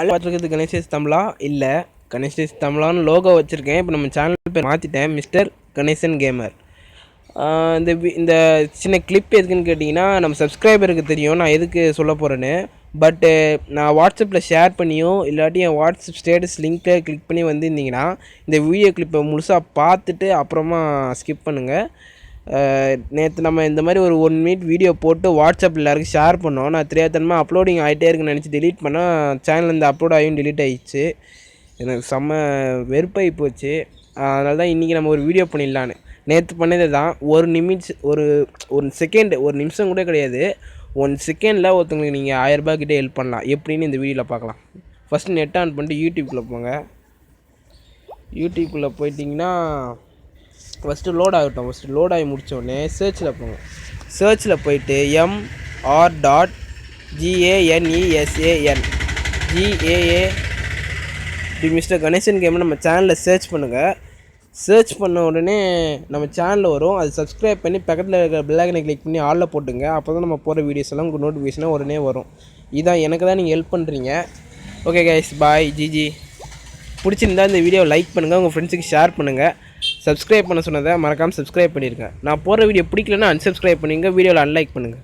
பார்த்துருக்கிறது கணேஷ் தமிழா இல்லை கணேஷ் தமிழான்னு லோகோ வச்சுருக்கேன். இப்போ நம்ம சேனல் பேர் மாற்றிட்டேன், மிஸ்டர் கணேசன் கேமர். இந்த சின்ன கிளிப் எதுக்குன்னு கேட்டிங்கன்னா, நம்ம சப்ஸ்கிரைபருக்கு தெரியும் நான் எதுக்கு சொல்ல போகிறேன்னு. பட்டு நான் வாட்ஸ்அப்பில் ஷேர் பண்ணியோ இல்லாட்டி என் வாட்ஸ்அப் ஸ்டேட்டஸ் லிங்க்கை கிளிக் பண்ணி வந்திருந்தீங்கன்னா இந்த வீடியோ கிளிப்பை முழுசாக பார்த்துட்டு அப்புறமா ஸ்கிப் பண்ணுங்கள். நேற்று நம்ம இந்த மாதிரி ஒரு 1 மினிட் வீடியோ போட்டு வாட்ஸ்அப்பில் எல்லாருக்கும் ஷேர் பண்ணோம். நான் தெரியாதனமாக அப்லோடிங் ஆகிட்டே இருக்குன்னு நினச்சி டெலீட் பண்ணால் சேனல் அப்லோட் ஆகியும் டெலீட் ஆகிடுச்சு. எனக்கு செம்ம வெறுப்பாகி போச்சு. அதனால தான் இன்றைக்கி நம்ம ஒரு வீடியோ பண்ணிடலான்னு. நேற்று பண்ணது தான் ஒரு செகண்ட், ஒரு நிமிஷம் கூட கிடையாது, 1 செகண்டில் ஒருத்தவங்களுக்கு நீங்கள் 1000 ரூபாய் கிட்டே ஹெல்ப் பண்ணலாம். எப்படின்னு இந்த வீடியோவில் பார்க்கலாம். ஃபஸ்ட்டு நெட் ஆன் பண்ணிட்டு யூடியூப்குள்ளே போங்க. யூடியூப்குள்ளே போயிட்டிங்கன்னா ஃபஸ்ட்டு லோட் ஆகட்டும். ஃபஸ்ட்டு லோட் ஆகி முடித்தோடனே சர்ச்சில் போங்க. சர்ச்சில் போயிட்டு MR.GANESAN மிஸ்டர் கணேசன் கேம் நம்ம சேனலில் சர்ச் பண்ணுங்கள். சர்ச் பண்ண உடனே நம்ம சேனலில் வரும். அது சப்ஸ்கிரைப் பண்ணி பக்கத்தில் இருக்கிற பெல் ஐக்கனை கிளிக் பண்ணி ஆலில் போட்டுங்க. அப்போ தான் நம்ம போகிற வீடியோஸ் எல்லாம் உங்களுக்கு நோட்டிஃபிகேஷனாக உடனே வரும். இதான் எனக்கு தான் நீங்கள் ஹெல்ப் பண்ணுறீங்க. ஓகே கைஸ், பாய், ஜிஜி. பிடிச்சிருந்தா இந்த வீடியோவை லைக் பண்ணுங்கள், உங்கள் ஃப்ரெண்ட்ஸுக்கு ஷேர் பண்ணுங்கள். சப்ஸ்கிரைப் பண்ண சொன்னதை மறக்காமல் சப்ஸ்கிரைப் பண்ணிடுங்க. நான் போகிற வீடியோ பிடிக்கலன்னா அன்சப்ஸ்கிரைப் பண்ணுங்க, வீடியோவில் அன்லைக் பண்ணுங்கள்.